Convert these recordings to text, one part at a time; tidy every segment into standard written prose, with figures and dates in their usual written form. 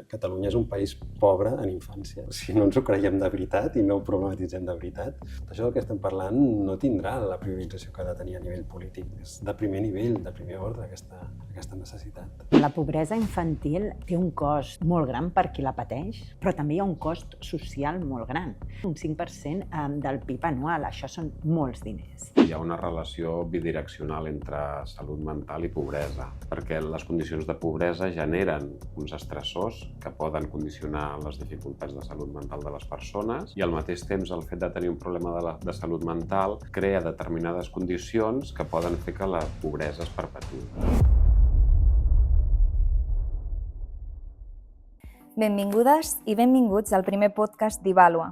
Catalunya és un país pobre en infància. Si no ens ho creiem de veritat i no ho problematitzem de veritat, això del que estem parlant no tindrà la priorització que ha de tenir a nivell polític. És de primer nivell, de primer ordre, aquesta necessitat. La pobresa infantil té un cost molt gran per qui la pateix, però també hi ha un cost social molt gran. Un 5% del PIB anual, això són molts diners. Hi ha una relació bidireccional entre salut mental i pobresa, perquè les condicions de pobresa generen uns estressors que poden condicionar les dificultats de salut mental de les persones i al mateix temps el fet de tenir un problema de salut mental crea determinades condicions que poden fer que la pobresa es perpetui. Benvingudes i benvinguts al primer podcast d'Ivalua,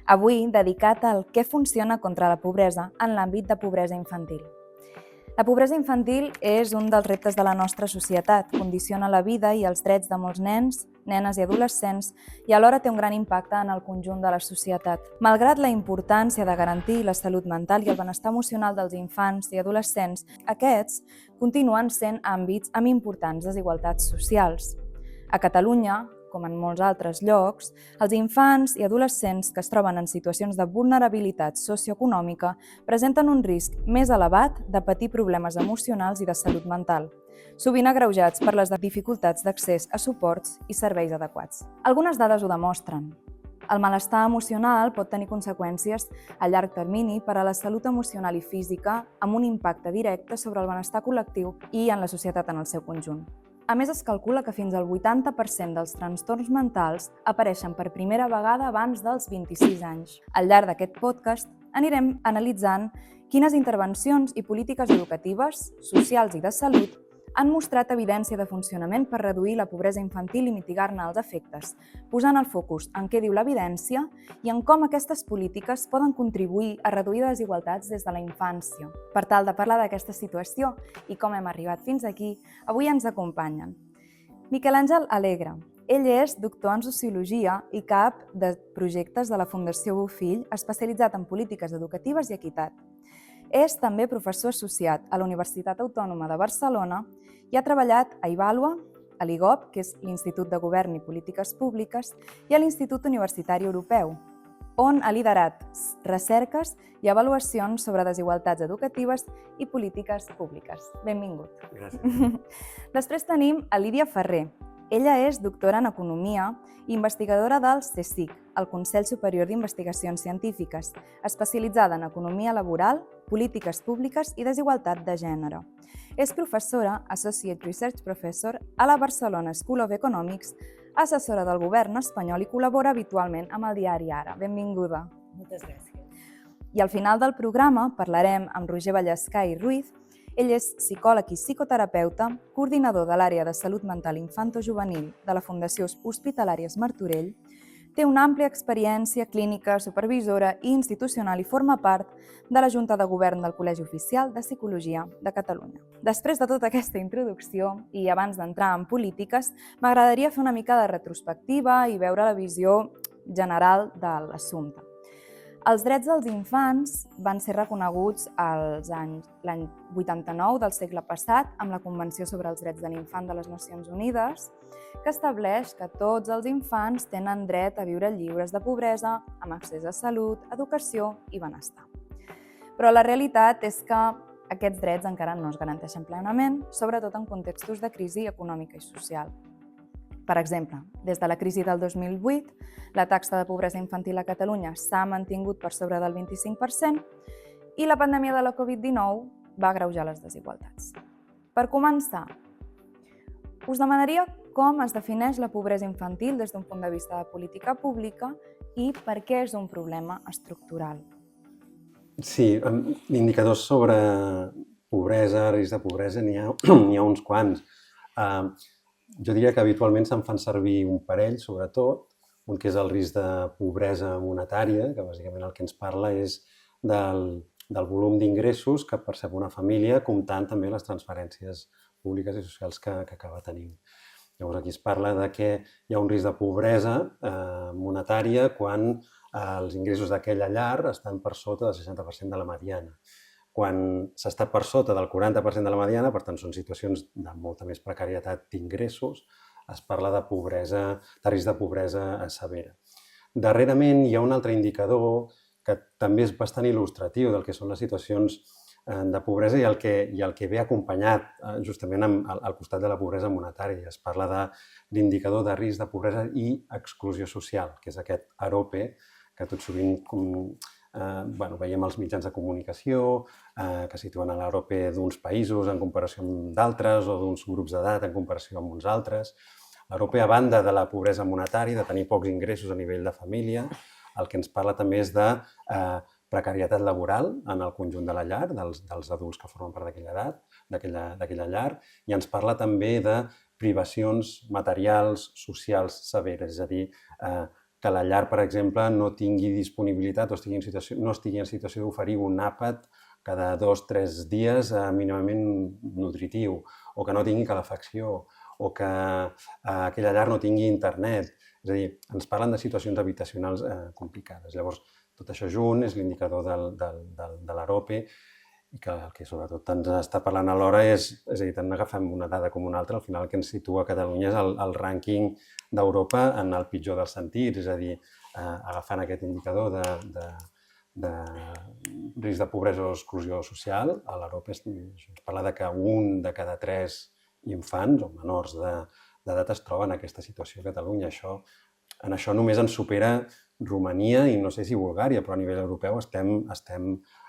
avui dedicat al què funciona contra la pobresa en l'àmbit de pobresa infantil. La pobresa infantil és un dels reptes de la nostra societat, condiciona la vida i els drets de molts nens, nenes i adolescents i alhora té un gran impacte en el conjunt de la societat. Malgrat la importància de garantir la salut mental i el benestar emocional dels infants i adolescents, aquests continuen sent àmbits amb importants desigualtats socials. A Catalunya, com en molts altres llocs, els infants i adolescents que es troben en situacions de vulnerabilitat socioeconòmica presenten un risc més elevat de patir problemes emocionals i de salut mental, sovint agreujats per les dificultats d'accés a suports i serveis adequats. Algunes dades ho demostren. El malestar emocional pot tenir conseqüències a llarg termini per a la salut emocional i física amb un impacte directe sobre el benestar col·lectiu i en la societat en el seu conjunt. A més, es calcula que fins al 80% dels trastorns mentals apareixen per primera vegada abans dels 26 anys. Al llarg d'aquest podcast anirem analitzant quines intervencions i polítiques educatives, socials i de salut han mostrat evidència de funcionament per reduir la pobresa infantil i mitigar-ne els efectes, posant el focus en què diu l'evidència i en com aquestes polítiques poden contribuir a reduir desigualtats des de la infància. Per tal de parlar d'aquesta situació i com hem arribat fins aquí, avui ens acompanyen Miquel Àngel Alegre. Ell és doctor en Sociologia i cap de projectes de la Fundació Bofill, especialitzat en polítiques educatives i equitat. És també professor associat a la Universitat Autònoma de Barcelona i ha treballat a Ivalua, a l'IGOP, que és l'Institut de Govern i Polítiques Públiques, i a l'Institut Universitari Europeu, on ha liderat recerques i avaluacions sobre desigualtats educatives i polítiques públiques. Benvingut. Gràcies. Després tenim a Lídia Ferrer. Ella és doctora en Economia i investigadora del CSIC, el Consell Superior d'Investigacions Científiques, especialitzada en Economia Laboral, Polítiques Públiques i Desigualtat de Gènere. És professora, Associate Research Professor, a la Barcelona School of Economics, assessora del govern espanyol i col·labora habitualment amb el diari Ara. Benvinguda. Moltes gràcies. I al final del programa parlarem amb Roger Vallescà i Ruiz. Ell és psicòleg i psicoterapeuta, coordinador de l'àrea de salut mental infanto-juvenil de la Fundació Hospitalàries Martorell, té una àmplia experiència clínica, supervisora i institucional i forma part de la Junta de Govern del Col·legi Oficial de Psicologia de Catalunya. Després de tota aquesta introducció i abans d'entrar en polítiques, m'agradaria fer una mica de retrospectiva i veure la visió general de l'assumpte. Els drets dels infants van ser reconeguts l'any 89 del segle passat amb la Convenció sobre els Drets de l'Infant de les Nacions Unides, que estableix que tots els infants tenen dret a viure lliures de pobresa, amb accés a salut, educació i benestar. Però la realitat és que aquests drets encara no es garanteixen plenament, sobretot en contextos de crisi econòmica i social. Per exemple, des de la crisi del 2008, la taxa de pobresa infantil a Catalunya s'ha mantingut per sobre del 25% i la pandèmia de la Covid-19 va agreujar les desigualtats. Per començar, us demanaria com es defineix la pobresa infantil des d'un punt de vista de política pública i per què és un problema estructural. Sí, indicadors sobre pobresa, risc de pobresa, n'hi ha uns quants. Jo diria que habitualment se'n fan servir un parell, sobretot, un que és el risc de pobresa monetària, que bàsicament el que ens parla és del volum d'ingressos que percep una família, comptant també les transferències públiques i socials que acaba tenint. Llavors aquí es parla de que hi ha un risc de pobresa monetària quan els ingressos d'aquella llar estan per sota del 60% de la mediana. Quan s'està per sota del 40% de la mediana, per tant, són situacions de molta més precarietat d'ingressos, es parla de risc de pobresa severa. Darrerament hi ha un altre indicador que també és bastant il·lustratiu del que són les situacions de pobresa i el que ve acompanyat justament al costat de la pobresa monetària. Es parla de l'indicador de risc de pobresa i exclusió social, que és aquest AROPE, que tot sovint veiem als mitjans de comunicació, que situen l'AROPE d'uns països en comparació amb d'altres o d'uns grups d'edat en comparació amb uns altres. L'AROPE, a banda de la pobresa monetària, de tenir pocs ingressos a nivell de família, el que ens parla també és de precarietat laboral en el conjunt de la llar, dels adults que formen part d'aquella llar, i ens parla també de privacions materials, socials severes, és a dir, que la llar, per exemple, no tingui disponibilitat o no estigui en situació d'oferir un àpat cada 2 o 3 dies mínimament nutritiu, o que no tingui calefacció, o que aquella llar no tingui internet. És a dir, ens parlen de situacions habitacionals complicades. Llavors, tot això junt és l'indicador de l'AROPE i que el que sobretot ens està parlant alhora és a dir, tant agafem una dada com una altra, al final el que ens situa a Catalunya és el rànquing d'Europa en el pitjor dels sentits, és a dir, agafant aquest indicador de risc de pobresa o exclusió social, a l'Europa es parla de que 1 de cada 3 infants o menors d'edat es troben en aquesta situació a Catalunya. En això només ens supera Romania i no sé si Bulgària, però a nivell europeu estem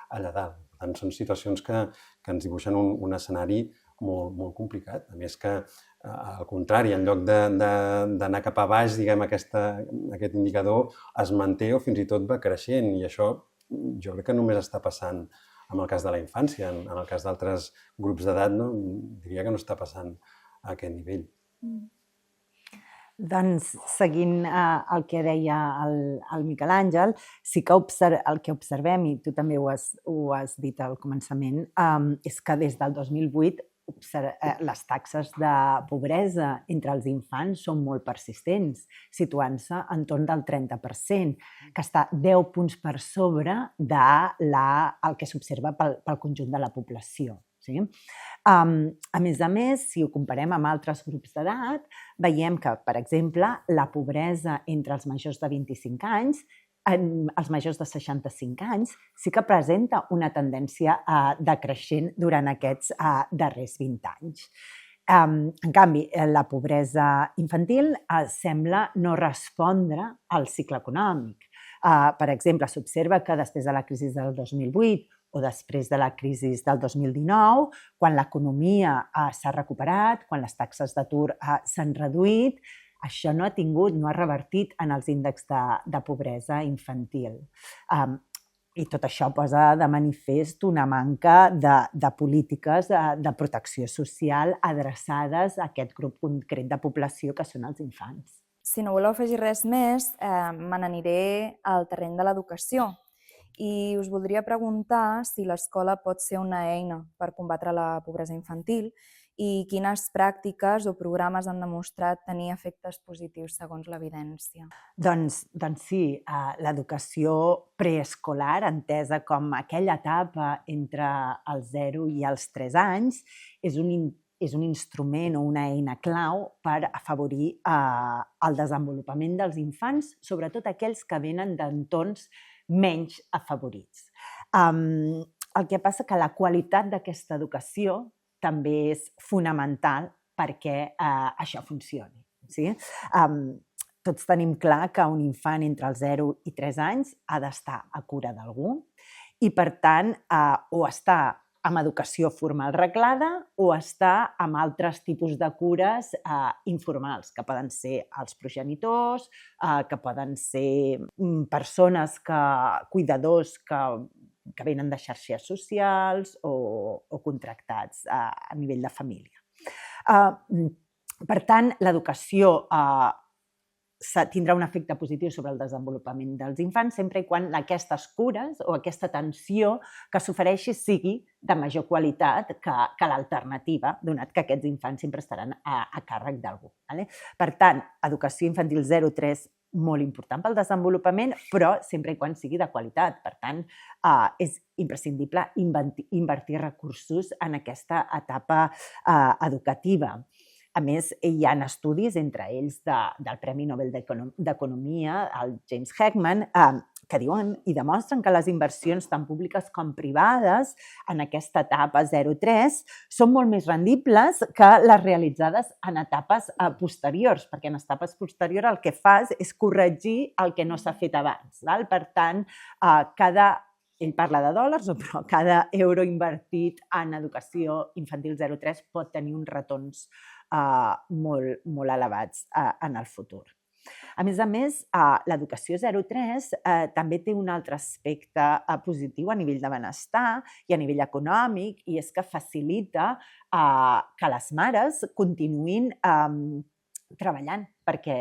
allà dalt. Per tant, són situacions que ens dibuixen un escenari molt, molt complicat. A més que, al contrari, en lloc d'anar cap a baix, diguem, aquest indicador es manté o fins i tot va creixent. I això jo crec que només està passant en el cas de la infància. En el cas d'altres grups d'edat, no, diria que no està passant a aquest nivell. Doncs, seguint el que deia el Miquel Àngel, sí que el que observem, i tu també ho has dit al començament, és que des del 2008 les taxes de pobresa entre els infants són molt persistents, situant-se entorn del 30%, que està 10 punts per sobre del que s'observa pel conjunt de la població. Sí? A més, si ho comparem amb altres grups d'edat, veiem que, per exemple, la pobresa entre els majors de 25 anys, els majors de 65 anys, sí que presenta una tendència decreixent durant aquests darrers 20 anys. En canvi, la pobresa infantil sembla no respondre al cicle econòmic. Per exemple, s'observa que després de la crisi del 2008 o després de la crisi del 2019, quan l'economia s'ha recuperat, quan les taxes d'atur s'han reduït, això no ha revertit en els índexs de pobresa infantil. I tot això posa de manifest una manca de polítiques de protecció social adreçades a aquest grup concret de població que són els infants. Si no voleu afegir res més, me n'aniré al terreny de l'educació. I us voldria preguntar si l'escola pot ser una eina per combatre la pobresa infantil i quines pràctiques o programes han demostrat tenir efectes positius segons l'evidència. Doncs sí, l'educació preescolar, entesa com aquella etapa entre els 0 i els 3 anys, és un instrument o una eina clau per afavorir el desenvolupament dels infants, sobretot aquells que venen d'entorns menys afavorits. El que passa que la qualitat d'aquesta educació també és fonamental perquè això funcioni. Sí? Tots tenim clar que un infant entre els 0 i 3 anys ha d'estar a cura d'algú i, per tant, o està amb educació formal reglada o està amb altres tipus de cures informals, que poden ser els progenitors, que poden ser persones, cuidadors que venen de xarxes socials o contractats a nivell de família. Per tant, l'educació tindrà un efecte positiu sobre el desenvolupament dels infants sempre i quan aquestes cures o aquesta atenció que s'ofereixi sigui de major qualitat que l'alternativa, donat que aquests infants sempre estaran a càrrec d'algú. Per tant, educació infantil 0-3 molt important pel desenvolupament, però sempre i quan sigui de qualitat. Per tant, és imprescindible invertir recursos en aquesta etapa educativa. A més, hi ha estudis, entre ells del Premi Nobel d'Economia, el James Heckman, que diuen i demostren que les inversions tant públiques com privades en aquesta etapa 0-3 són molt més rendibles que les realitzades en etapes posteriors, perquè en etapes posteriors el que fas és corregir el que no s'ha fet abans. Per tant, ell parla de dòlars, però cada euro invertit en educació infantil 0-3 pot tenir uns retorns molt elevats en el futur. A més, l'educació 0-3 també té un altre aspecte positiu a nivell de benestar i a nivell econòmic, i és que facilita que les mares continuïn treballant, perquè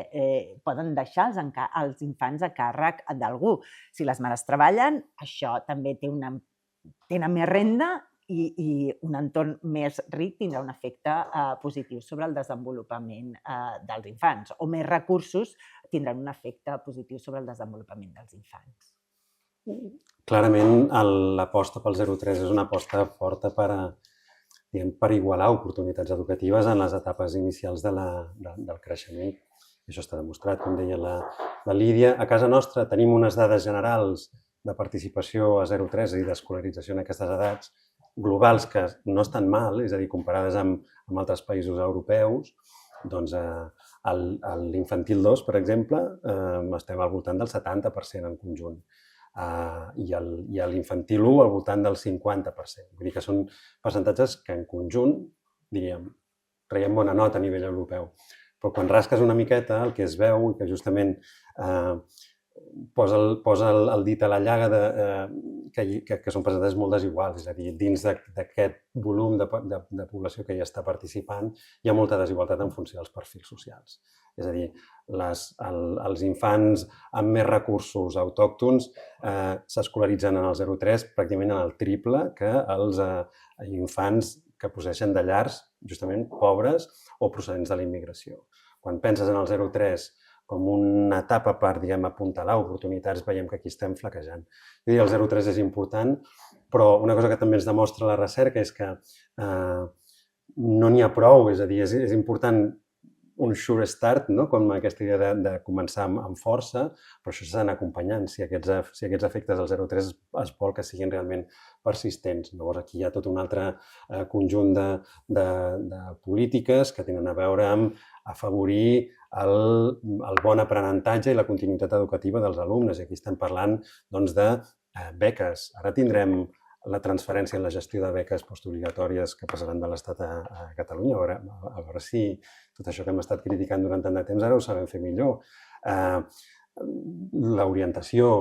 poden deixar els infants a càrrec d'algú. Si les mares treballen, això també tenen més renda i un entorn més ric tindrà un efecte positiu sobre el desenvolupament dels infants, o més recursos tindran un efecte positiu sobre el desenvolupament dels infants. Clarament, l'aposta pel 0-3 és una aposta forta per igualar oportunitats educatives en les etapes inicials del creixement. Això està demostrat, com deia la Lídia. A casa nostra tenim unes dades generals de participació a 0-3 i d'escolarització en aquestes edats globals que no estan mal, és a dir, comparades amb altres països europeus. Doncs a l'infantil 2, per exemple, estem al voltant del 70% en conjunt. I a l'infantil 1 al voltant del 50%. Vull dir que són percentatges que en conjunt, diríem, traiem bona nota a nivell europeu. Però quan rasques una miqueta, el que es veu, i que justament posa el dit a la llaga que són percentatges molt desiguals, és a dir, dins d'aquest volum de població que hi està participant hi ha molta desigualtat en funció dels perfils socials. És a dir, els infants amb més recursos autòctons s'escolaritzen en el 0-3 pràcticament en el triple que els infants que procedeixen de llars justament pobres o procedents de la immigració. Quan penses en el 0-3 com una etapa per, apuntalar oportunitats, veiem que aquí estem flaquejant. El 0-3 és important, però una cosa que també ens demostra la recerca és que no n'hi ha prou, és a dir, és important un sure start, com aquesta idea de començar amb força, però això s'ha d'anar acompanyant. Si aquests efectes del 0-3 es vol que siguin realment persistents. Llavors aquí hi ha tot un altre conjunt de polítiques que tenen a veure amb afavorir el bon aprenentatge i la continuïtat educativa dels alumnes. I aquí estem parlant de beques. Ara tindrem la transferència en la gestió de beques postobligatòries que passaran de l'Estat a Catalunya. A veure si tot això que hem estat criticant durant tant de temps ara ho sabem fer millor. L'orientació,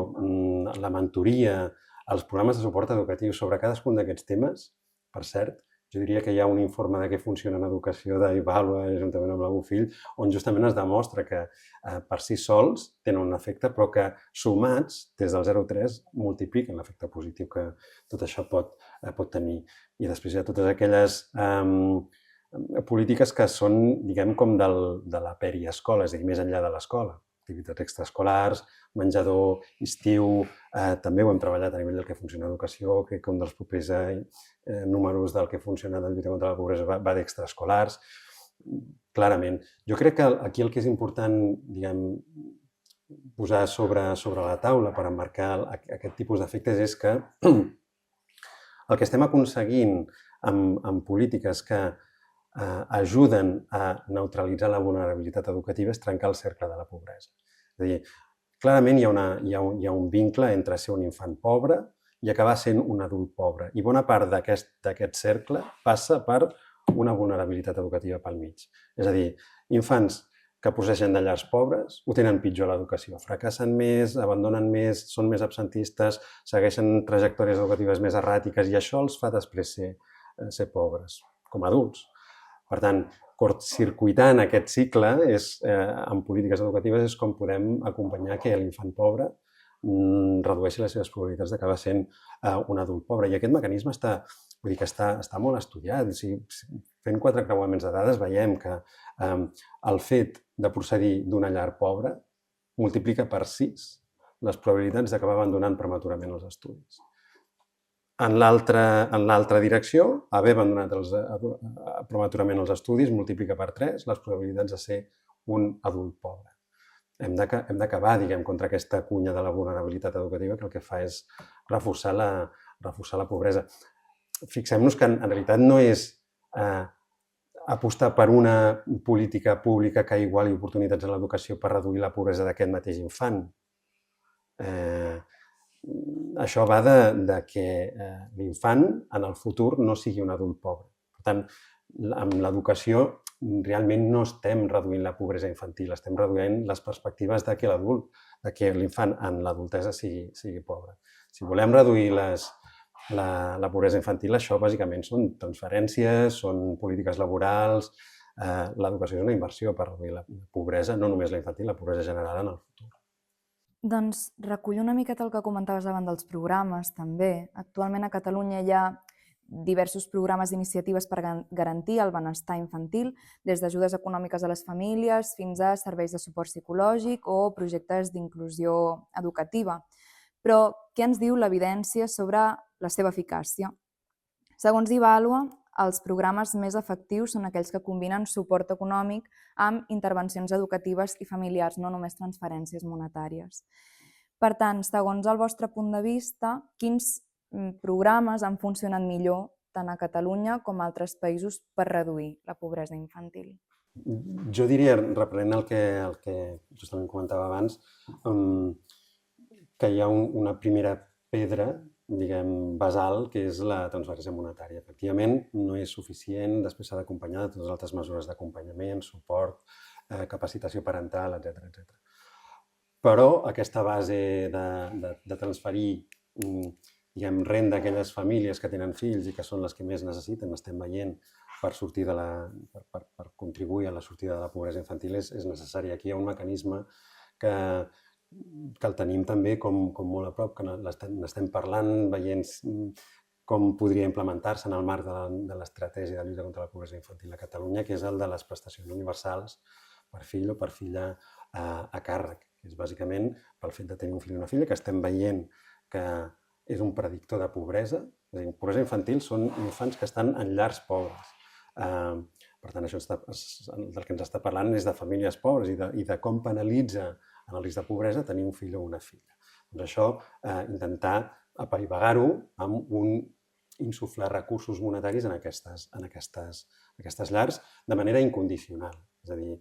la mentoria, els programes de suport educatiu sobre cadascun d'aquests temes, per cert, jo diria que hi ha un informe de què funciona en educació d'Ivàlua, juntament amb la Bofill, on justament es demostra que per si sols tenen un efecte, però que sumats, des del 0-3, multipliquen l'efecte positiu que tot això pot tenir. I després hi ha totes aquelles polítiques que són, com de la periescola, és a dir, més enllà de l'escola. Activitats extraescolars, menjador, estiu, també ho hem treballat a nivell del que funciona l'educació, crec que un dels propers números del que funciona de lluita contra la pobresa va d'extraescolars, clarament. Jo crec que aquí el que és important, posar sobre la taula per emmarcar aquest tipus d'efectes és que el que estem aconseguint amb polítiques que ajuden a neutralitzar la vulnerabilitat educativa és trencar el cercle de la pobresa. És a dir, clarament hi ha un vincle entre ser un infant pobre i acabar sent un adult pobre. I bona part d'aquest cercle passa per una vulnerabilitat educativa pel mig. És a dir, infants que procedeixen de llars pobres ho tenen pitjor a l'educació. Fracassen més, abandonen més, són més absentistes, segueixen trajectòries educatives més erràtiques i això els fa després ser pobres, com a adults. Per tant, curtcircuitant aquest cicle en polítiques educatives és com podem acompanyar que l'infant pobre redueixi les seves probabilitats d'acabar sent un adult pobre. I aquest mecanisme està molt estudiat. Fent 4 creuaments de dades veiem que el fet de procedir d'una llar pobra multiplica per 6 les probabilitats d'acabar abandonant prematurament els estudis. En l'altra direcció, haver abandonat prematurament els estudis multiplica per 3 les probabilitats de ser un adult pobre. Hem d'acabar, diguem, contra aquesta cunya de la vulnerabilitat educativa que el que fa és reforçar la pobresa. Fixem-nos que en realitat no és apostar per una política pública que iguali oportunitats en l'educació per reduir la pobresa d'aquest mateix infant. Això va de que l'infant en el futur no sigui un adult pobre. Per tant, amb l'educació realment no estem reduint la pobresa infantil, estem reduint les perspectives de que l'infant en l'adultesa sigui pobre. Si volem reduir la pobresa infantil, això bàsicament són transferències, són polítiques laborals. L'educació és una inversió per reduir la pobresa, no només la infantil, la pobresa general en el futur. Doncs recull una miqueta el que comentaves abans dels programes, també. Actualment a Catalunya hi ha diversos programes i iniciatives per garantir el benestar infantil, des d'ajudes econòmiques a les famílies fins a serveis de suport psicològic o projectes d'inclusió educativa. Però què ens diu l'evidència sobre la seva eficàcia? Segons Ivalua, els programes més efectius són aquells que combinen suport econòmic amb intervencions educatives i familiars, no només transferències monetàries. Per tant, segons el vostre punt de vista, quins programes han funcionat millor tant a Catalunya com a altres països per reduir la pobresa infantil? Jo diria, reprenent el que justament comentava abans, que hi ha una primera pedra, diguem, basal, que és la transferència monetària. Efectivament, no és suficient, després s'ha d'acompanyar de totes les altres mesures d'acompanyament, suport, capacitació parental, etc. Però aquesta base de transferir, diguem, renda a aquelles famílies que tenen fills i que són les que més necessiten, estem veient, per contribuir a la sortida de la pobresa infantil és necessari. Aquí hi ha un mecanisme que el tenim també com molt a prop, que n'estem parlant, veient com podria implementar-se en el marc de l'estratègia de lluita contra la pobresa infantil a Catalunya, que és el de les prestacions universals per fill o per filla a càrrec, que és bàsicament pel fet de tenir un fill o una filla, que estem veient que és un predictor de pobresa. És a dir, pobresa infantil són infants que estan en llars pobres. Per tant, això del que ens està parlant és de famílies pobres i de com penalitza en el risc de pobresa tenir un fill o una filla. Doncs això, intentar apaivagar-ho amb insuflar recursos monetaris en aquestes llars de manera incondicional. És a dir,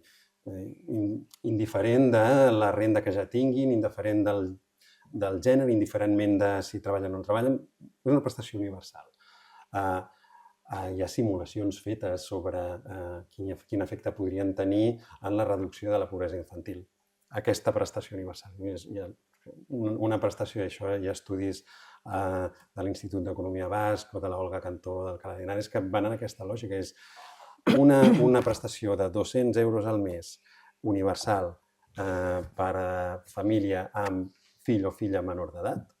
indiferent de la renda que ja tinguin, indiferent del gènere, indiferentment de si treballen o no treballen, és una prestació universal. Hi ha simulacions fetes sobre quin efecte podrien tenir en la reducció de la pobresa infantil. Aquesta prestació universal. Hi ha una prestació, això hi ha estudis de l'Institut d'Economia Basc o de l'Olga Cantó del Cala Linares que van en aquesta lògica. És una prestació de 200 euros al mes universal per a família amb fill o filla menor d'edat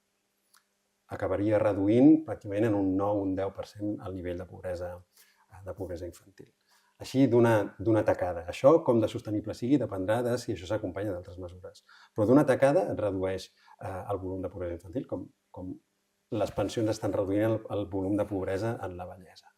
acabaria reduint pràcticament en un 9 o un 10% el nivell de pobresa infantil. Així, d'una tacada. Això, com de sostenible sigui, dependrà de si això s'acompanya d'altres mesures. Però d'una tacada et redueix el volum de pobresa infantil, com les pensions estan reduint el volum de pobresa en la vellesa.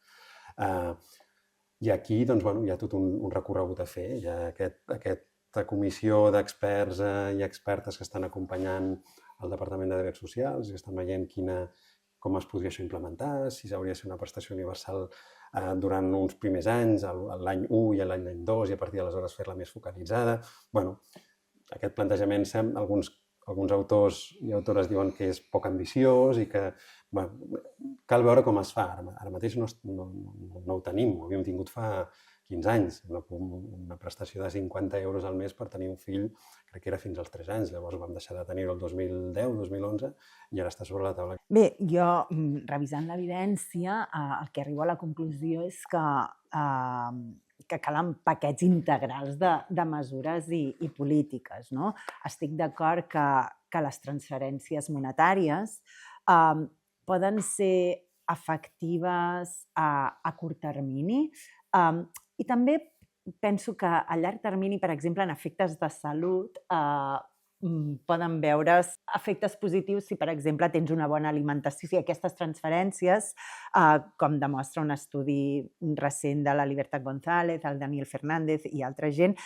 I aquí hi ha tot un recorregut a fer. Hi ha aquesta comissió d'experts i expertes que estan acompanyant el Departament de Drets Socials i estan veient com es podria això implementar, si s'hauria de ser una prestació universal durant uns primers anys, l'any 1 i l'any 2, i a partir d'aleshores fer-la més focalitzada. Aquest plantejament, alguns autors i autores diuen que és poc ambiciós i que cal veure com es fa. Ara mateix no ho tenim, ho havíem tingut fa 15 anys, una prestació de 50 euros al mes per tenir un fill, crec que era fins als 3 anys, llavors vam deixar de tenir-ho el 2010, 2011, i ara està sobre la taula. Bé, jo, revisant l'evidència, el que arribo a la conclusió és que calen paquets integrals de mesures i polítiques. No? Estic d'acord que les transferències monetàries poden ser efectives a curt termini, i també penso que a llarg termini, per exemple, en efectes de salut, poden veure's efectes positius si, per exemple, tens una bona alimentació. Si aquestes transferències, com demostra un estudi recent de la Libertad González, el Daniel Fernández i altra gent,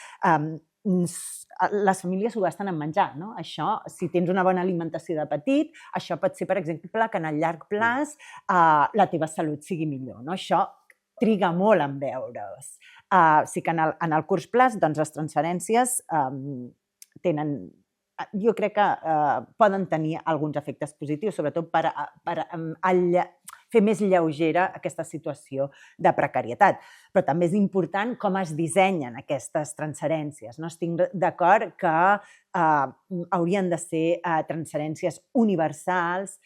les famílies s'ho gasten en menjar, no? Això, si tens una bona alimentació de petit, això pot ser, per exemple, que en el llarg plaç la teva salut sigui millor, no? Això triga molt en veure's. Sí que en el curt plaç, doncs, les transferències tenen... Jo crec que poden tenir alguns efectes positius, sobretot per fer més lleugera aquesta situació de precarietat. Però també és important com es dissenyen aquestes transferències. No estic d'acord que haurien de ser transferències universals,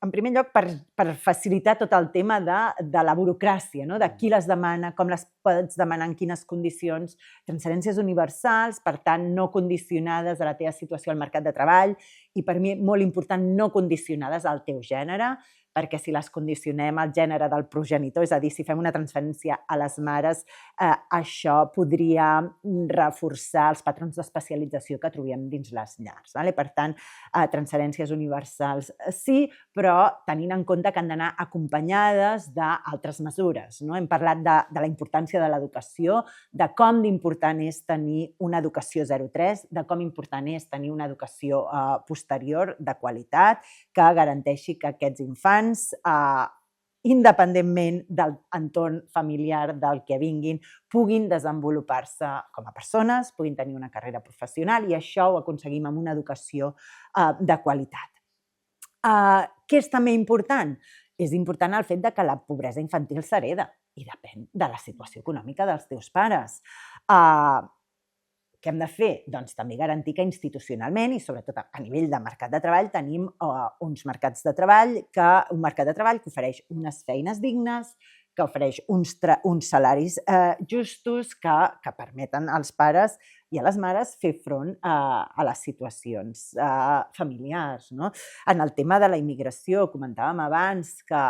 en primer lloc, per facilitar tot el tema de la burocràcia, no? De qui les demana, com les pots demanar, en quines condicions. Transferències universals, per tant, no condicionades a la teva situació al mercat de treball i, per mi, molt important, no condicionades al teu gènere, perquè si les condicionem al gènere del progenitor, és a dir, si fem una transferència a les mares, això podria reforçar els patrons d'especialització que trobem dins les llars. Per tant, transferències universals sí, però tenint en compte que han d'anar acompanyades d'altres mesures. Hem parlat de la importància de l'educació, de com d'important és tenir una educació 0-3, de com important és tenir una educació posterior de qualitat que garanteixi que aquests infants, independentment de l'entorn familiar del que vinguin, puguin desenvolupar-se com a persones, puguin tenir una carrera professional i això ho aconseguim amb una educació de qualitat. Què és també important? És important el fet que la pobresa infantil s'hereda i depèn de la situació econòmica dels teus pares. Què hem de fer? Doncs també garantir que institucionalment i sobretot a nivell de mercat de treball tenim un mercat de treball que ofereix unes feines dignes, que ofereix uns salaris justos que permeten als pares i a les mares fer front a les situacions familiars. En el tema de la immigració, comentàvem abans que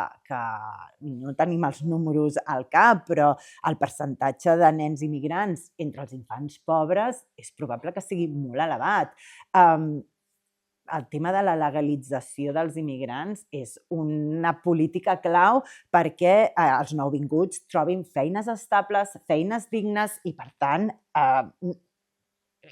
no tenim els números al cap, però el percentatge de nens immigrants entre els infants pobres és probable que sigui molt elevat. El tema de la legalització dels immigrants és una política clau perquè els nouvinguts trobin feines estables, feines dignes i, per tant,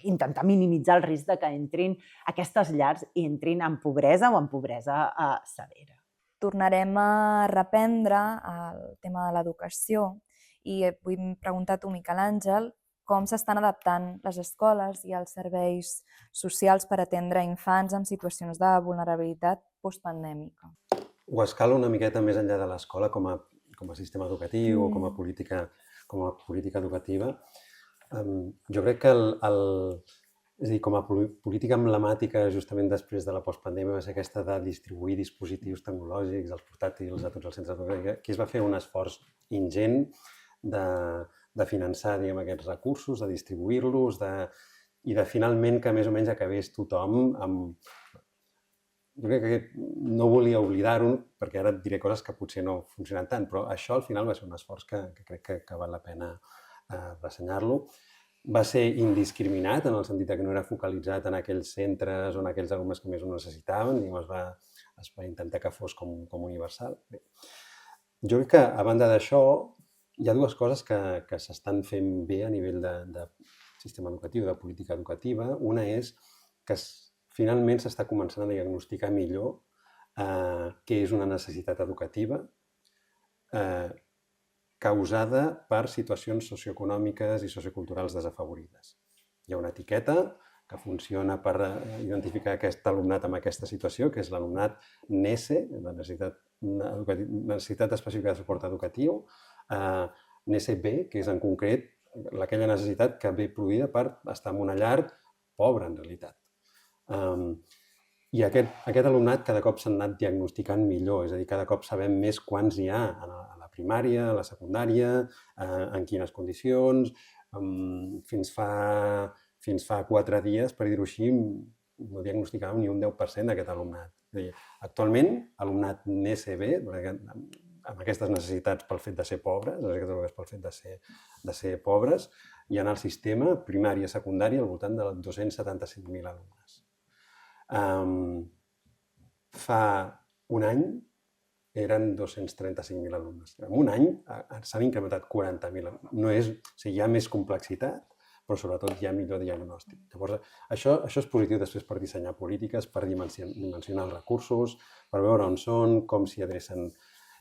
intentar minimitzar el risc que entrin aquestes llars i entrin en pobresa o en pobresa severa. Tornarem a reprendre el tema de l'educació i vull preguntar a tu, Miquel Àngel, com s'estan adaptant les escoles i els serveis socials per atendre infants en situacions de vulnerabilitat postpandèmica. Ho escala una miqueta més enllà de l'escola com a sistema educatiu o com a política educativa. Jo crec que és a dir, com a política emblemàtica justament després de la postpandèmia va ser aquesta de distribuir dispositius tecnològics, els portàtils a tots els centres educatius. Aquí es va fer un esforç ingent de finançar aquests recursos, de distribuir-los i de finalment que més o menys acabés tothom amb... Jo crec que no volia oblidar-ho perquè ara et diré coses que potser no funcionen tant, però això al final va ser un esforç que crec que val la pena ressenyar-lo. Va ser indiscriminat en el sentit que no era focalitzat en aquells centres o en aquells alumnes que més ho necessitaven, es va intentar que fos com universal. Jo crec que a banda d'això hi ha dues coses que s'estan fent bé a nivell de sistema educatiu, de política educativa. Una és que finalment s'està començant a diagnosticar millor què és una necessitat educativa causada per situacions socioeconòmiques i socioculturals desafavorides. Hi ha una etiqueta que funciona per identificar aquest alumnat amb aquesta situació, que és l'alumnat NESE, la necessitat específica de suport educatiu, NESE B, que és en concret aquella necessitat que ve produïda per estar en una llar pobra, en realitat. I aquest alumnat cada cop s'ha anat diagnosticant millor, és a dir, cada cop sabem més quants hi ha a la primària, a la secundària, en quines condicions. Fins fa 4 dies, per dir-ho així, no diagnosticàvem ni un 10% d'aquest alumnat. És a dir, actualment, alumnat NESE-B, amb aquestes necessitats pel fet de ser pobres, pel fet de ser pobres, hi ha al sistema, primària i secundària, al voltant de 275.000 alumnes. Fa un any eren 235.000 alumnes. En un any s'han incrementat 40.000 alumnes. No és, o sigui, hi ha més complexitat, però sobretot hi ha millor diagnòstic. Llavors, això és positiu després per dissenyar polítiques, per dimensionar els recursos, per veure on són, com s'hi adrecen.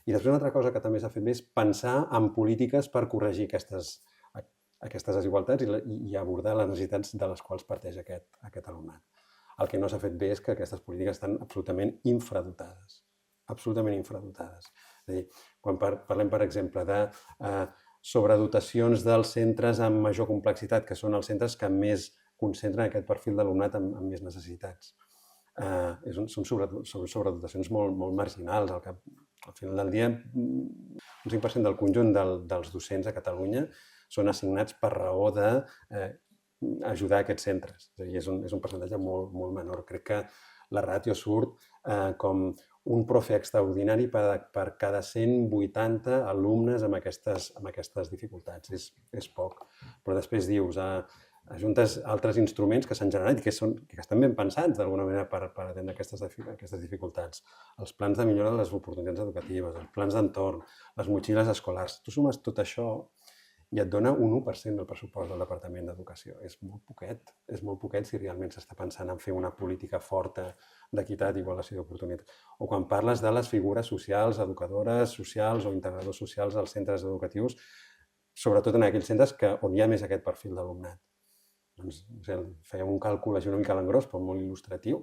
I després una altra cosa que també s'ha fet bé és pensar en polítiques per corregir aquestes desigualtats i abordar les necessitats de les quals parteix aquest alumnat. El que no s'ha fet bé és que aquestes polítiques estan absolutament infradotades. Absolutament infradotades. És a dir, quan parlem, per exemple, de sobredotacions dels centres amb major complexitat, que són els centres que més concentren aquest perfil d'alumnat amb més necessitats. Són sobredotacions molt marginals. Al final del dia, un 5% del conjunt dels docents a Catalunya són assignats per raó d'ajudar aquests centres. És a dir, és un percentatge molt menor. Crec que la ràtio surt com un profe extraordinari per cada 180 alumnes amb aquestes dificultats. És poc. Però després dius, ajuntes altres instruments que s'han generat i que estan ben pensats d'alguna manera per atendre aquestes dificultats. Els plans de millora de les oportunitats educatives, els plans d'entorn, les motxilles escolars. Tu sumes tot això i et dona un 1% del pressupost del Departament d'Educació. És molt poquet si realment s'està pensant en fer una política forta d'equitat i igualació d'oportunitats. O quan parles de les figures socials, educadores socials o integradors socials als centres educatius, sobretot en aquells centres on hi ha més aquest perfil d'alumnat. Doncs, fèiem un càlcul així una mica a l'engròs, però molt il·lustratiu,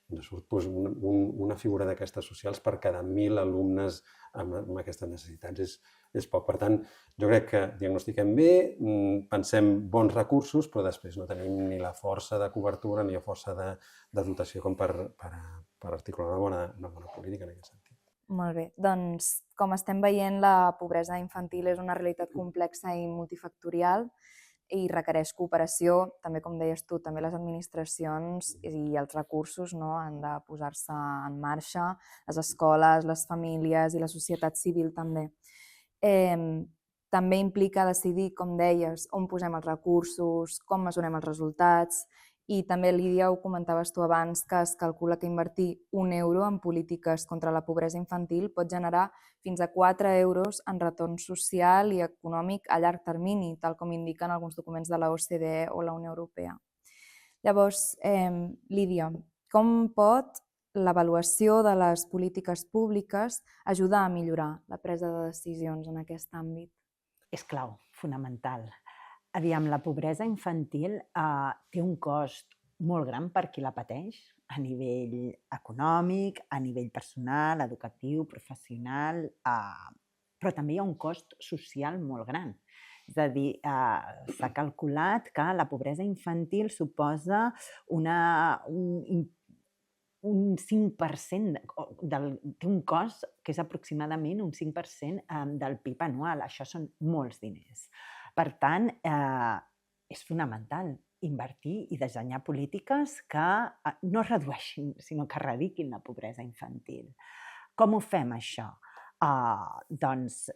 i ens surt una figura d'aquestes socials per cada 1.000 alumnes amb aquestes necessitats. És poc. Per tant, jo crec que diagnostiquem bé, pensem bons recursos, però després no tenim ni la força de cobertura ni la força de dotació com per articular una bona política en aquest sentit. Molt bé. Doncs, com estem veient, la pobresa infantil és una realitat complexa i multifactorial i requereix cooperació, també com deies tu, també les administracions i els recursos han de posar-se en marxa, les escoles, les famílies i la societat civil també. També implica decidir, com deies, on posem els recursos, com mesurem els resultats i també, Lídia, ho comentaves tu abans, que es calcula que invertir 1 euro en polítiques contra la pobresa infantil pot generar fins a 4 euros en retorn social i econòmic a llarg termini, tal com indiquen alguns documents de la OCDE o la Unió Europea. Llavors, Lídia, com pot l'avaluació de les polítiques públiques ajudar a millorar la presa de decisions en aquest àmbit? És clau, fonamental. Aviam, la pobresa infantil té un cost molt gran per qui la pateix, a nivell econòmic, a nivell personal, educatiu, professional, però també hi ha un cost social molt gran. És a dir, s'ha calculat que la pobresa infantil suposa un 5%, té un cost que és aproximadament un 5% del PIB anual. Això són molts diners. Per tant, és fonamental invertir i dissenyar polítiques que no redueixin, sinó que erradiquin la pobresa infantil. Com ho fem, això? Doncs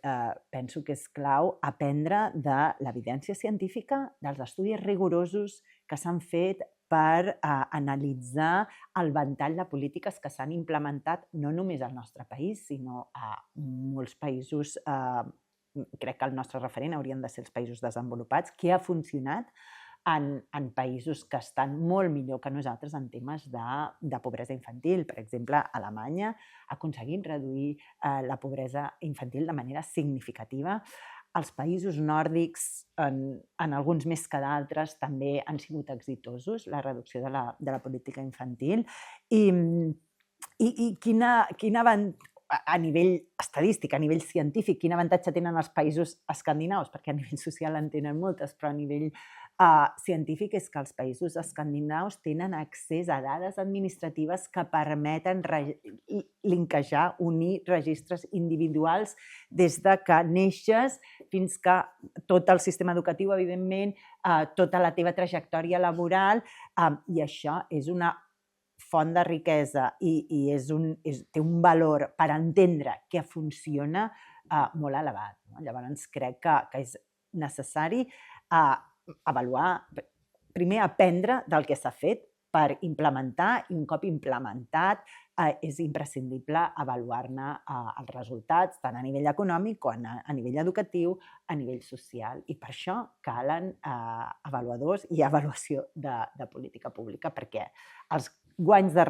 penso que és clau aprendre de l'evidència científica, dels estudis rigorosos que s'han fet per analitzar el ventall de polítiques que s'han implementat no només al nostre país, sinó a molts països. Crec que el nostre referent haurien de ser els països desenvolupats, que ha funcionat en països que estan molt millor que nosaltres en temes de pobresa infantil. Per exemple, Alemanya ha aconseguit reduir la pobresa infantil de manera significativa. Els països nòrdics, en alguns més que d'altres, també han sigut exitosos, la reducció de la política infantil. I a nivell estadístic, a nivell científic, quin avantatge tenen els països escandinaus? Perquè a nivell social en tenen moltes, però a nivell científic és que els països escandinaus tenen accés a dades administratives que permeten linkejar, unir registres individuals des de que neixes fins que tot el sistema educatiu, evidentment, tota la teva trajectòria laboral, i això és una font de riquesa i té un valor per entendre què funciona molt elevat. Llavors crec que és necessari avaluar, primer aprendre del que s'ha fet per implementar, i un cop implementat és imprescindible avaluar-ne els resultats, tant a nivell econòmic com a nivell educatiu, a nivell social. I per això calen avaluadors i avaluació de política pública, perquè els guanys de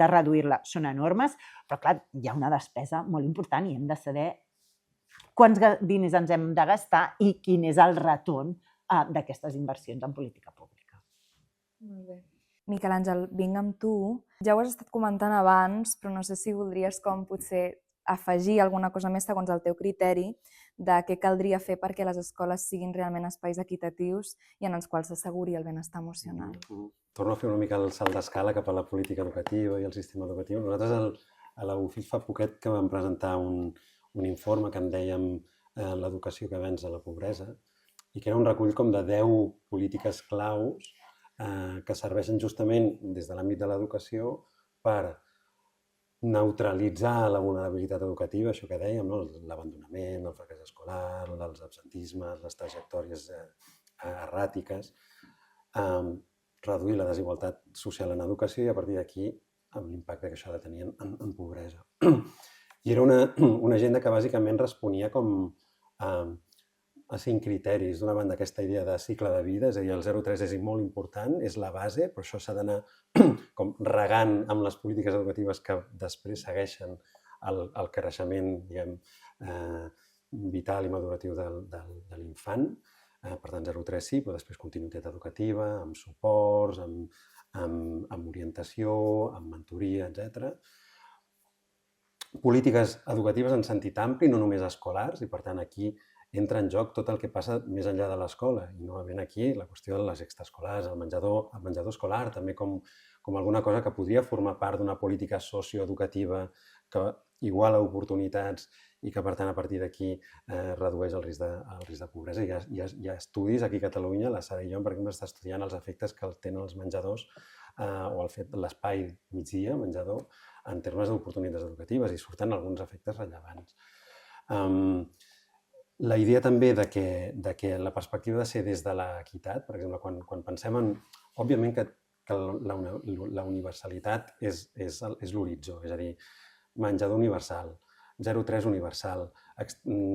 reduir-la són enormes, però clar, hi ha una despesa molt important i hem de saber quants diners ens hem de gastar i quin és el retorn d'aquestes inversions en política pública. Molt bé. Miquel Àngel, vinc amb tu. Ja ho has estat comentant abans, però no sé si voldries com potser afegir alguna cosa més segons el teu criteri de què caldria fer perquè les escoles siguin realment espais equitatius i en els quals s'asseguri el benestar emocional. Torno a fer una mica el salt d'escala cap a la política educativa i el sistema educatiu. Nosaltres a la UFIT fa poquet que vam presentar un informe que en dèiem l'educació que venç a la pobresa i que era un recull com de 10 polítiques claus que serveixen justament des de l'àmbit de l'educació per neutralitzar la vulnerabilitat educativa, això que dèiem, l'abandonament, el fracàs escolar, els absentismes, les trajectòries erràtiques, reduir la desigualtat social en educació i a partir d'aquí amb l'impacte que això ha de tenir en pobresa. I era una agenda que bàsicament responia com a 5 criteris. D'una banda, aquesta idea de cicle de vida, és a dir, el 0-3 és molt important, és la base, però això s'ha d'anar com regant amb les polítiques educatives que després segueixen el creixement, diguem, vital i maduratiu de l'infant. Per tant, 0-3 sí, però després continuïtat educativa, amb suports, amb orientació, amb mentoria, etc. Polítiques educatives en sentit ampli, no només escolars, i per tant aquí entra en joc tot el que passa més enllà de l'escola. I novament aquí la qüestió de les extraescolars, el menjador escolar, també com alguna cosa que podria formar part d'una política socioeducativa que iguala oportunitats i que, per tant, a partir d'aquí redueix el risc de pobresa. Hi ha estudis aquí a Catalunya, la Sara i jo, per exemple, està estudiant els efectes que tenen els menjadors o el fet de l'espai migdia, menjador, en termes d'oportunitats educatives i surten alguns efectes rellevants. La idea també de que la perspectiva ha de ser des de l'equitat, per exemple, quan pensem en... Òbviament que la universalitat és l'horitzó, és a dir, menjador universal, 0-3 universal,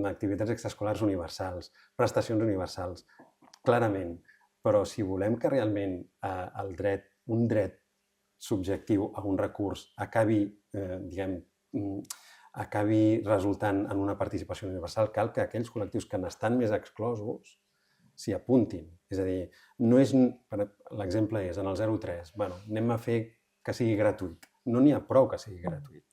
activitats extraescolars universals, prestacions universals, clarament. Però si volem que realment un dret subjectiu a un recurs acabi resultant en una participació universal, cal que aquells col·lectius que n'estan més exclosos s'hi apuntin. És a dir, l'exemple és, en el 0-3, anem a fer que sigui gratuït. No n'hi ha prou que sigui gratuït.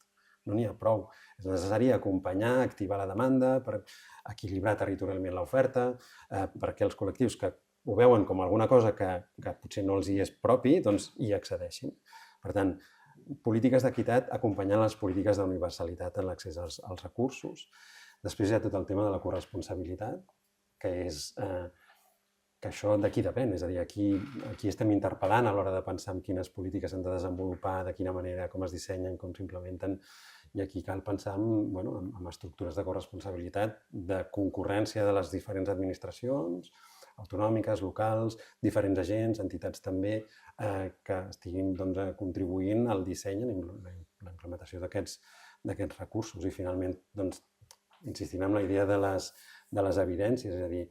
No n'hi ha prou. És necessari acompanyar, activar la demanda, per equilibrar territorialment l'oferta, perquè els col·lectius que ho veuen com alguna cosa que potser no els hi és propi, doncs hi accedeixin. Per tant, polítiques d'equitat acompanyant les polítiques d'universalitat en l'accés als recursos. Després hi ha tot el tema de la corresponsabilitat, que és que això d'aquí depèn. És a dir, aquí estem interpel·lant a l'hora de pensar en quines polítiques s'han de desenvolupar, de quina manera, com es dissenyen, com s'implementen. I aquí cal pensar en estructures de corresponsabilitat, de concurrència de les diferents administracions, autonòmiques, locals, diferents agents, entitats també, que estiguin contribuint al disseny i la implementació d'aquests recursos. I finalment, insistint en la idea de les evidències, és a dir,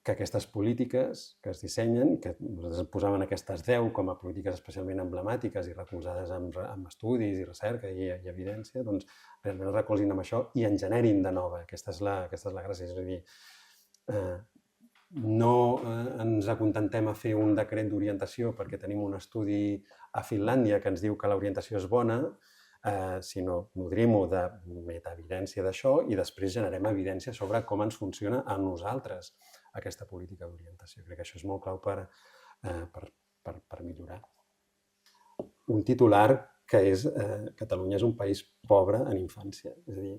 que aquestes polítiques que es dissenyen, que nosaltres posàvem aquestes 10 com a polítiques especialment emblemàtiques i recolzades amb estudis i recerca i evidència, doncs realment es recolzin amb això i en generin de nova. Aquesta és la gràcia. És a dir, no ens acontem a fer un decret d'orientació perquè tenim un estudi a Finlàndia que ens diu que l'orientació és bona, sinó nodrim-ho de metaevidència d'això i després generem evidència sobre com ens funciona a nosaltres aquesta política d'orientació. Crec que això és molt clau per millorar. Un titular que és Catalunya és un país pobre en infància. És a dir,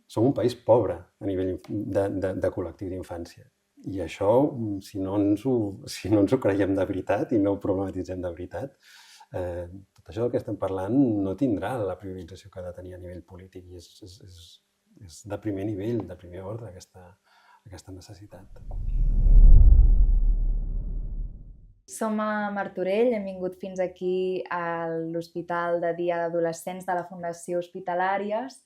som un país pobre a nivell de col·lectiu d'infància. I això, si no ens ho creiem de veritat i no ho problematitzem de veritat, tot això del que estem parlant no tindrà la priorització que ha de tenir a nivell polític i és de primer nivell, de primer ordre, aquesta necessitat. Som a Martorell, hem vingut fins aquí a l'Hospital de Dia d'Adolescents de la Fundació Hospitalàries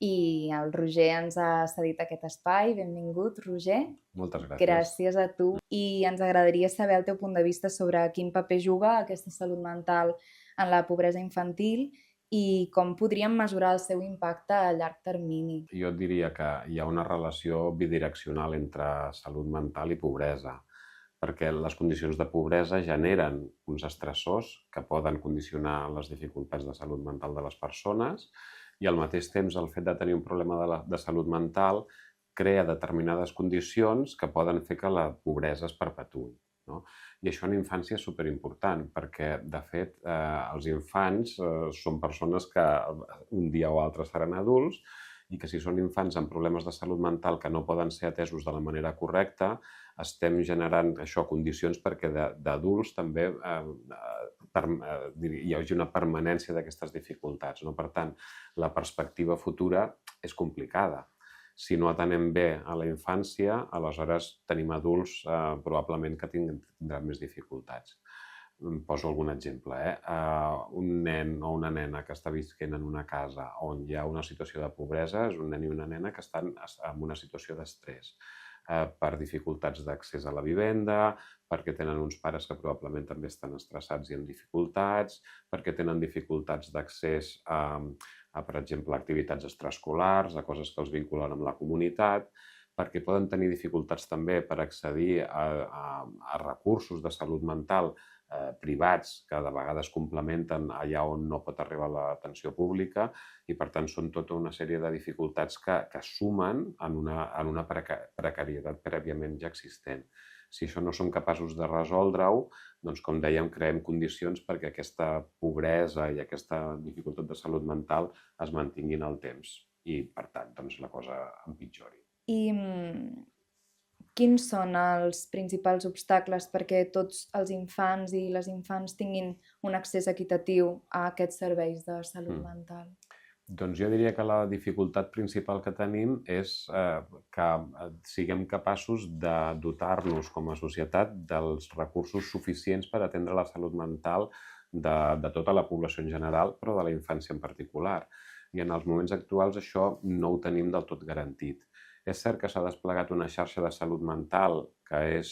i el Roger ens ha cedit aquest espai. Benvingut, Roger. Moltes gràcies. Gràcies a tu. I ens agradaria saber el teu punt de vista sobre quin paper juga aquesta salut mental en la pobresa infantil i com podríem mesurar el seu impacte a llarg termini. Jo et diria que hi ha una relació bidireccional entre salut mental i pobresa, perquè les condicions de pobresa generen uns estressors que poden condicionar les dificultats de salut mental de les persones i al mateix temps el fet de tenir un problema de salut mental crea determinades condicions que poden fer que la pobresa es perpetuï. No? I això en infància és superimportant perquè, de fet, els infants són persones que un dia o altre seran adults i que si són infants amb problemes de salut mental que no poden ser atesos de la manera correcta, estem generant condicions perquè d'adults també hi hagi una permanència d'aquestes dificultats. No? Per tant, la perspectiva futura és complicada. Si no atenem bé a la infància, aleshores tenim adults probablement que tindran més dificultats. Poso algun exemple. Un nen o una nena que està visquent en una casa on hi ha una situació de pobresa és un nen i una nena que estan en una situació d'estrès per dificultats d'accés a la vivenda, perquè tenen uns pares que probablement també estan estressats i amb dificultats, perquè tenen dificultats d'accés per exemple, a activitats extraescolars, a coses que els vinculen amb la comunitat, perquè poden tenir dificultats també per accedir a recursos de salut mental privats que de vegades complementen allà on no pot arribar l'atenció pública i, per tant, són tota una sèrie de dificultats que sumen en una precarietat prèviament ja existent. Si això no som capaços de resoldre-ho, doncs, com dèiem, creem condicions perquè aquesta pobresa i aquesta dificultat de salut mental es mantinguin al temps i, per tant, doncs, la cosa empitjori. I quins són els principals obstacles perquè tots els infants i les infants tinguin un accés equitatiu a aquests serveis de salut mental? Doncs jo diria que la dificultat principal que tenim és que siguem capaços de dotar-nos com a societat dels recursos suficients per atendre la salut mental de tota la població en general, però de la infància en particular. I en els moments actuals això no ho tenim del tot garantit. És cert que s'ha desplegat una xarxa de salut mental que és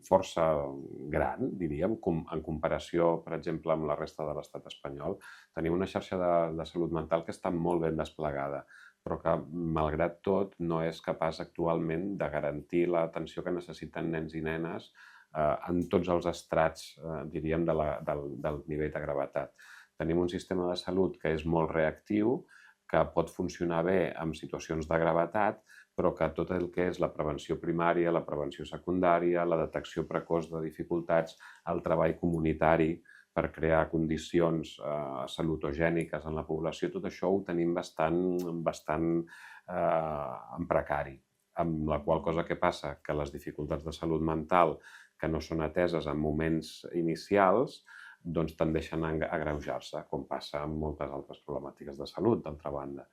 força gran, diríem, en comparació, per exemple, amb la resta de l'estat espanyol. Tenim una xarxa de salut mental que està molt ben desplegada, però que, malgrat tot, no és capaç actualment de garantir l'atenció que necessiten nens i nenes en tots els estrats, diríem, del nivell de gravetat. Tenim un sistema de salut que és molt reactiu, que pot funcionar bé en situacions de gravetat, però que tot el que és la prevenció primària, la prevenció secundària, la detecció precoç de dificultats, el treball comunitari per crear condicions salutogèniques en la població, tot això ho tenim bastant en precari. Amb la qual cosa què passa? Que les dificultats de salut mental que no són ateses en moments inicials doncs tendeixen a agreujar-se, com passa amb moltes altres problemàtiques de salut, d'altra banda.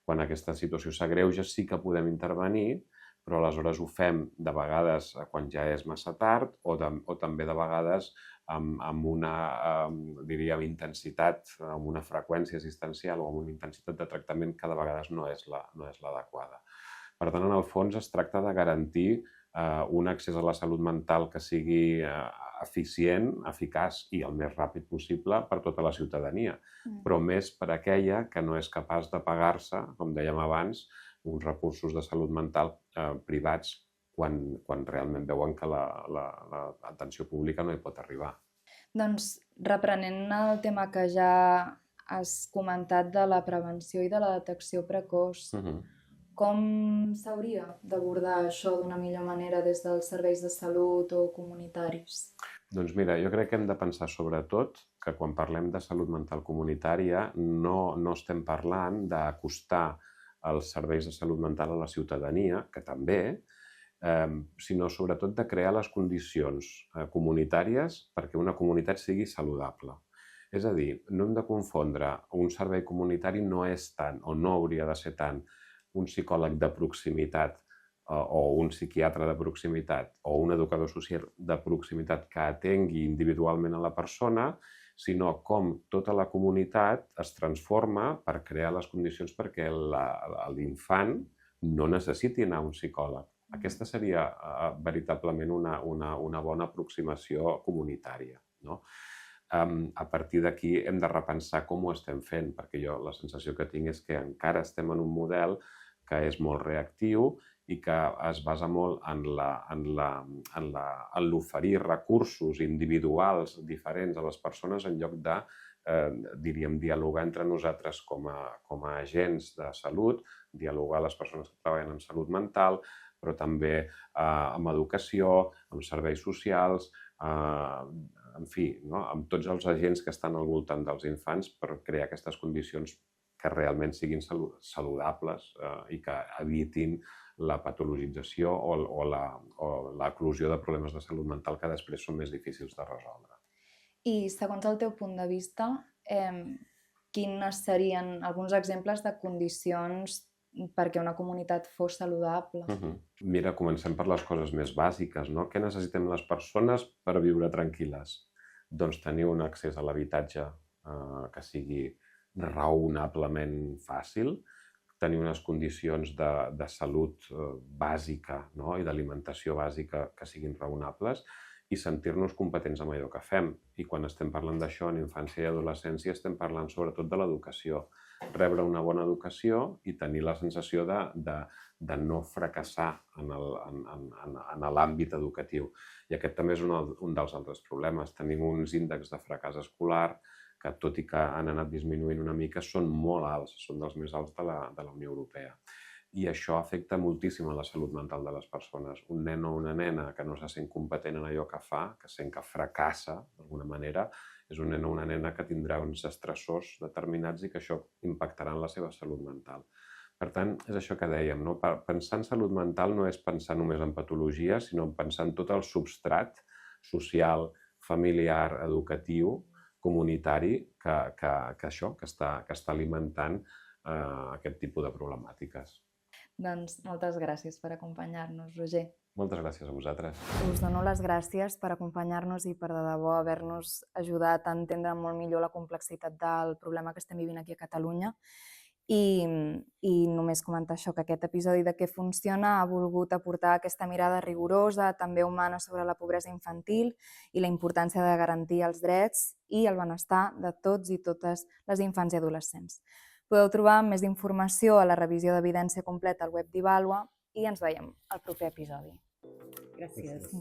Quan aquesta situació s'agreuja sí que podem intervenir, però aleshores ho fem de vegades quan ja és massa tard o també de vegades amb una, diríem, intensitat, amb una freqüència assistencial o amb una intensitat de tractament que de vegades no és l'adequada. Per tant, en el fons es tracta de garantir un accés a la salut mental que sigui eficient, eficaç i el més ràpid possible per tota la ciutadania, però més per aquella que no és capaç de pagar-se, com dèiem abans, uns recursos de salut mental privats quan realment veuen que l'atenció pública no hi pot arribar. Doncs, reprenent el tema que ja has comentat de la prevenció i de la detecció precoç, com s'hauria d'abordar això d'una millor manera des dels serveis de salut o comunitaris? Doncs mira, jo crec que hem de pensar sobretot que quan parlem de salut mental comunitària no estem parlant d'acostar els serveis de salut mental a la ciutadania, que també, sinó sobretot de crear les condicions comunitàries perquè una comunitat sigui saludable. És a dir, no hem de confondre, un servei comunitari no és tant o no hauria de ser tant un psicòleg de proximitat o un psiquiatre de proximitat o un educador social de proximitat que atengui individualment a la persona, sinó com tota la comunitat es transforma per crear les condicions perquè l'infant no necessiti anar a un psicòleg. Aquesta seria veritablement una bona aproximació comunitària, no? A partir d'aquí hem de repensar com ho estem fent, perquè jo la sensació que tinc és que encara estem en un model que és molt reactiu i que es basa molt en l'oferir recursos individuals diferents a les persones en lloc de, diríem, dialogar entre nosaltres com a agents de salut, dialogar les persones que treballen en salut mental, però també amb educació, amb serveis socials, en fi, no? Amb tots els agents que estan al voltant dels infants per crear aquestes condicions que realment siguin saludables i que evitin la patologització o l'eclosió de problemes de salut mental que després són més difícils de resoldre. I segons el teu punt de vista, quins serien alguns exemples de condicions perquè una comunitat fos saludable? Mira, comencem per les coses més bàsiques, no? Què necessitem les persones per viure tranquil·les? Doncs tenir un accés a l'habitatge que sigui raonablement fàcil, tenir unes condicions de salut bàsica, no? I d'alimentació bàsica que siguin raonables i sentir-nos competents en allò que fem. I quan estem parlant d'això en infància i adolescència estem parlant sobretot de l'educació. Rebre una bona educació i tenir la sensació de no fracassar en l'àmbit educatiu. I aquest també és un dels altres problemes. Tenim uns índexs de fracàs escolar que, tot i que han anat disminuint una mica, són molt alts, són dels més alts de la Unió Europea. I això afecta moltíssim a la salut mental de les persones. Un nen o una nena que no se sent competent en allò que fa, que sent que fracassa d'alguna manera, és un nen o una nena que tindrà uns estressors determinats i que això impactarà en la seva salut mental. Per tant, és això que dèiem, no? Pensar en salut mental no és pensar només en patologia, sinó pensar en tot el substrat social, familiar, educatiu, comunitari, que està alimentant aquest tipus de problemàtiques. Doncs moltes gràcies per acompanyar-nos, Roger. Moltes gràcies a vosaltres. Us dono les gràcies per acompanyar-nos i per de debò haver-nos ajudat a entendre molt millor la complexitat del problema que estem vivint aquí a Catalunya. I només comentar això, que aquest episodi de Què funciona ha volgut aportar aquesta mirada rigorosa, també humana, sobre la pobresa infantil i la importància de garantir els drets i el benestar de tots i totes les infants i adolescents. Podeu trobar més informació a la revisió d'evidència completa al web d'Ivalua i ens veiem al proper episodi. Gràcies.